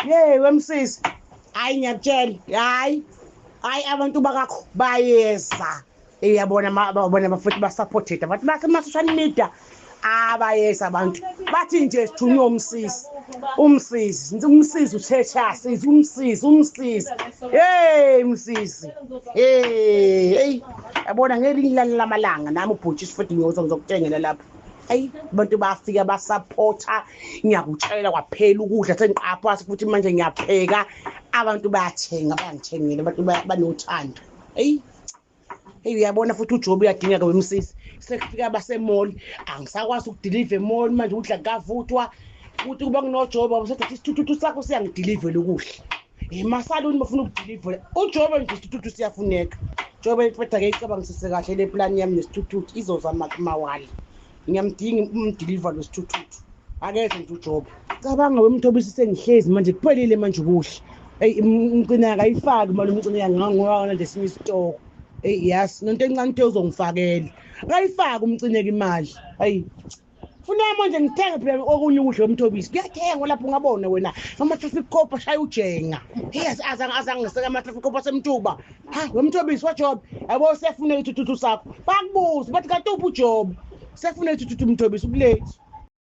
Hey wemsisi. Hayi ngiyakutshela. Hayi abantu bakakho bayeza. Uyabona babona bafuthi basupported abantu basema social media. Abayeza abantu. Bathi nje sithunywe umsisi uthethasi umsisi. Hey msisi. Hey yabona ngelinye ilanga lamalanga nami ubhutshisi futhi ngizokutshengela lapha. Hayi abantu bafika basupporta ngiyakutshela kwaphela ukudla sengiqapha futhi manje ngiyapheka abantu bayathenga bayangithengela abantu banothando. Hey uyabona futhi uJobe uyadingeka wemsisi sekufika basemall angisakwazi ukudeliver emall manje udla kavuthwa ukuthi kuba kunoJobe wasethi isithuthu sakho siyangideliver ukudla masaluni bafuna ukudeliver uJobe nje isithuthu siyafuneka Jobe mfethu ake icabangisise kahle le plan yami nesithuthu izozama kumawali ngiyamdinga umdeliver lo sithuthu akeze nje uJobe cabanga wemthobisi sengihlezi manje kuphelile manje ukudla hey umcina akayifaki manje umcina yangangowana nje sinye isitoko hey yes nento encane into uzongifakela akayifaki umcineke imali hayi funa manje ngithenge phela okunye ukudla umthobisi kuyathengwa lapho ungabona wena ama traffic cop shaya ujenga yes azangiseka ama traffic cop asemthuba ha wemthobisi waJobe yabo sefuna ithuthu sakho bakubuza bathi kanti uphi uJobe sefuna ithuthu umthobisi ukulate